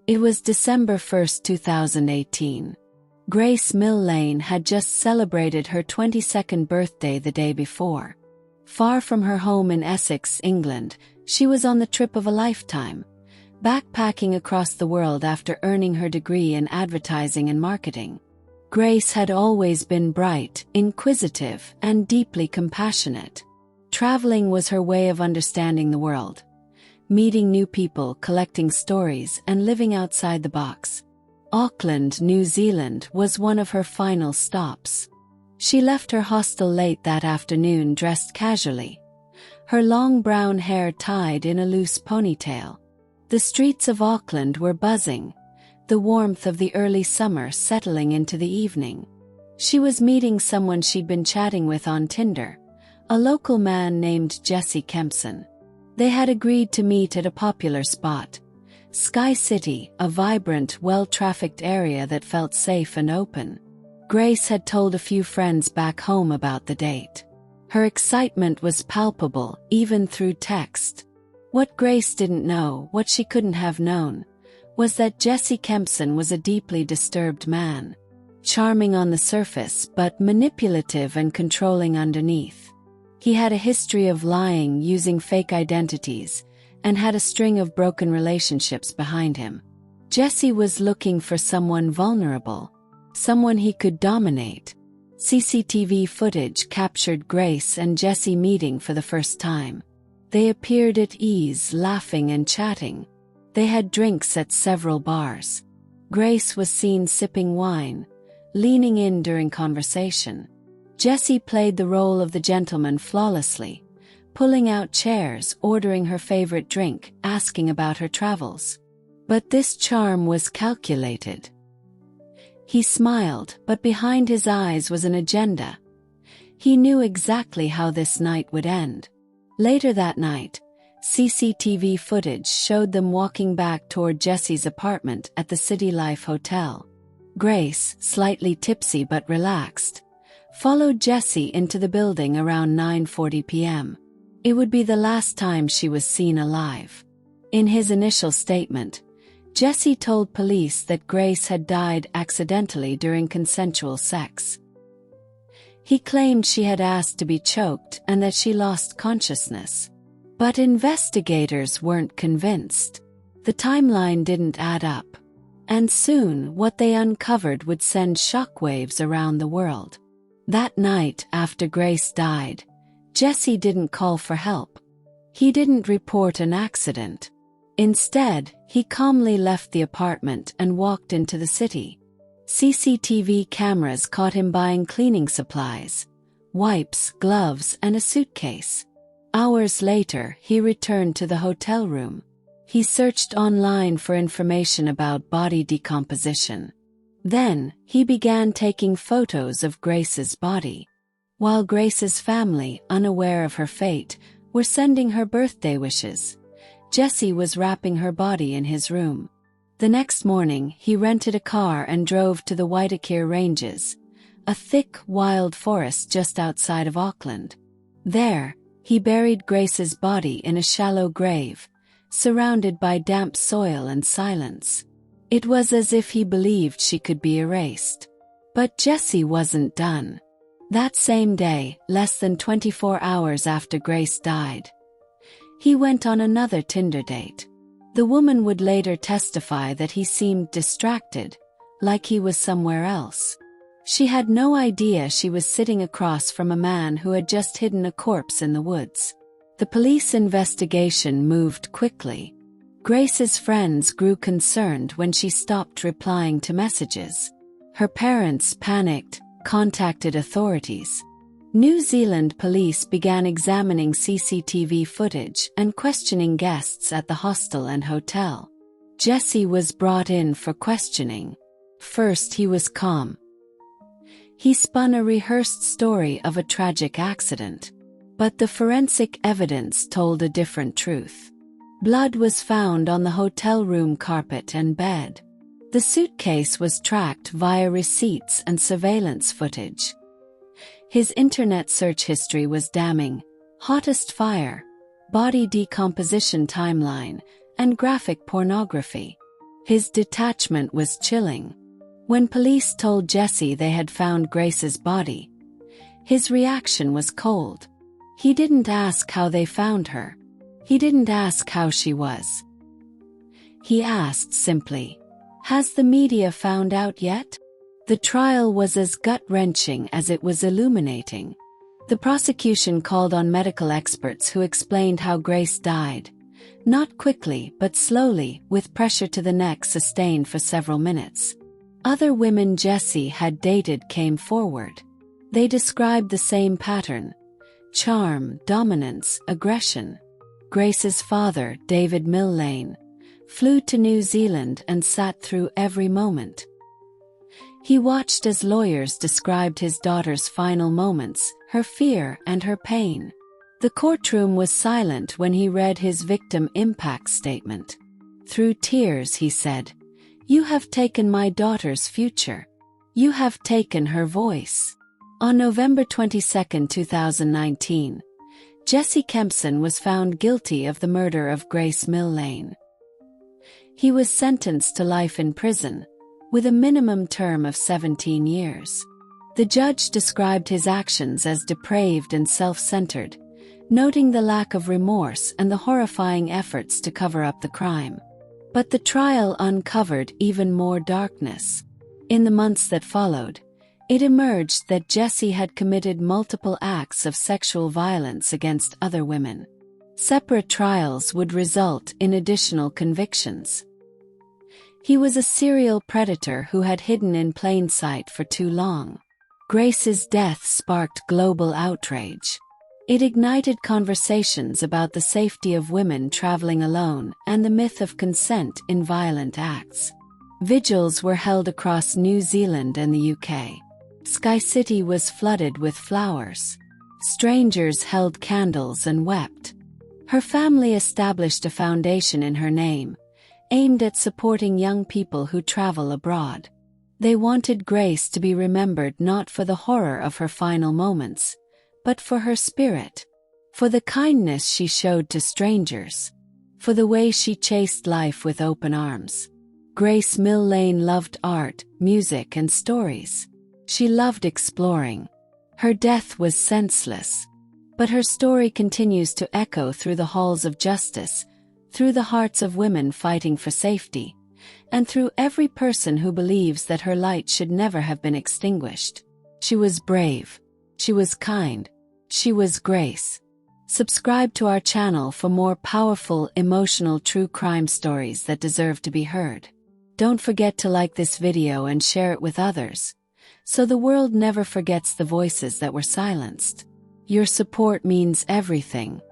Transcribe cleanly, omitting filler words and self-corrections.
It was December 1, 2018. Grace Millane had just celebrated her 22nd birthday the day before. Far from her home in Essex, England, she was on the trip of a lifetime, backpacking across the world after earning her degree in advertising and marketing. Grace had always been bright, inquisitive, and deeply compassionate. Traveling was her way of understanding the world, meeting new people, collecting stories, and living outside the box. Auckland, New Zealand was one of her final stops. She left her hostel late that afternoon dressed casually, her long brown hair tied in a loose ponytail. The streets of Auckland were buzzing, the warmth of the early summer settling into the evening. She was meeting someone she'd been chatting with on Tinder, a local man named Jesse Kempson. They had agreed to meet at a popular spot, Sky City, a vibrant, well-trafficked area that felt safe and open. Grace had told a few friends back home about the date. Her excitement was palpable, even through text. What Grace didn't know, what she couldn't have known, was that Jesse Kempson was a deeply disturbed man. Charming on the surface, but manipulative and controlling underneath. He had a history of lying, using fake identities, and had a string of broken relationships behind him. Jesse was looking for someone vulnerable, someone he could dominate. CCTV footage captured Grace and Jesse meeting for the first time. They appeared at ease, laughing and chatting. They had drinks at several bars. Grace was seen sipping wine, leaning in during conversation. Jesse played the role of the gentleman flawlessly, pulling out chairs, ordering her favorite drink, asking about her travels. But this charm was calculated. He smiled, but behind his eyes was an agenda. He knew exactly how this night would end. Later that night, CCTV footage showed them walking back toward Jesse's apartment at the City Life Hotel. Grace, slightly tipsy but relaxed, followed Jesse into the building around 9:40 p.m. It would be the last time she was seen alive. In his initial statement, Jesse told police that Grace had died accidentally during consensual sex. He claimed she had asked to be choked and that she lost consciousness. But investigators weren't convinced. The timeline didn't add up. And soon, what they uncovered would send shockwaves around the world. That night, after Grace died, Jesse didn't call for help. He didn't report an accident. Instead, he calmly left the apartment and walked into the city. CCTV cameras caught him buying cleaning supplies, wipes, gloves, and a suitcase. Hours later, he returned to the hotel room. He searched online for information about body decomposition. Then, he began taking photos of Grace's body. While Grace's family, unaware of her fate, were sending her birthday wishes, Jesse was wrapping her body in his room. The next morning, he rented a car and drove to the Waitakere Ranges, a thick, wild forest just outside of Auckland. There, he buried Grace's body in a shallow grave, surrounded by damp soil and silence. It was as if he believed she could be erased. But Jesse wasn't done. That same day, less than 24 hours after Grace died, he went on another Tinder date. The woman would later testify that he seemed distracted, like he was somewhere else. She had no idea she was sitting across from a man who had just hidden a corpse in the woods. The police investigation moved quickly. Grace's friends grew concerned when she stopped replying to messages. Her parents, panicked, contacted authorities. New Zealand police began examining CCTV footage and questioning guests at the hostel and hotel. Jesse was brought in for questioning. First, he was calm. He spun a rehearsed story of a tragic accident. But the forensic evidence told a different truth. Blood was found on the hotel room carpet and bed. The suitcase was tracked via receipts and surveillance footage. His internet search history was damning: hottest fire, body decomposition timeline, and graphic pornography. His detachment was chilling. When police told Jesse they had found Grace's body, his reaction was cold. He didn't ask how they found her. He didn't ask how she was. He asked simply, "Has the media found out yet?" The trial was as gut-wrenching as it was illuminating. The prosecution called on medical experts who explained how Grace died, not quickly but slowly, with pressure to the neck sustained for several minutes. Other women Jesse had dated came forward. They described the same pattern: charm, dominance, aggression. Grace's father, David Millane, flew to New Zealand and sat through every moment. He watched as lawyers described his daughter's final moments, her fear and her pain. The courtroom was silent when he read his victim impact statement. Through tears he said, "You have taken my daughter's future. You have taken her voice." On November 22, 2019, Jesse Kempson was found guilty of the murder of Grace Millane. He was sentenced to life in prison, with a minimum term of 17 years. The judge described his actions as depraved and self-centered, noting the lack of remorse and the horrifying efforts to cover up the crime. But the trial uncovered even more darkness. In the months that followed, it emerged that Jesse had committed multiple acts of sexual violence against other women. Separate trials would result in additional convictions. He was a serial predator who had hidden in plain sight for too long. Grace's death sparked global outrage. It ignited conversations about the safety of women traveling alone and the myth of consent in violent acts. Vigils were held across New Zealand and the UK. Sky City was flooded with flowers. Strangers held candles and wept. Her family established a foundation in her name, aimed at supporting young people who travel abroad. They wanted Grace to be remembered not for the horror of her final moments, but for her spirit, for the kindness she showed to strangers, for the way she chased life with open arms. Grace Millane loved art, music, and stories. She loved exploring. Her death was senseless, but her story continues to echo through the halls of justice, through the hearts of women fighting for safety, and through every person who believes that her light should never have been extinguished. She was brave. She was kind. She was Grace. Subscribe to our channel for more powerful, emotional true crime stories that deserve to be heard. Don't forget to like this video and share it with others, so the world never forgets the voices that were silenced. Your support means everything.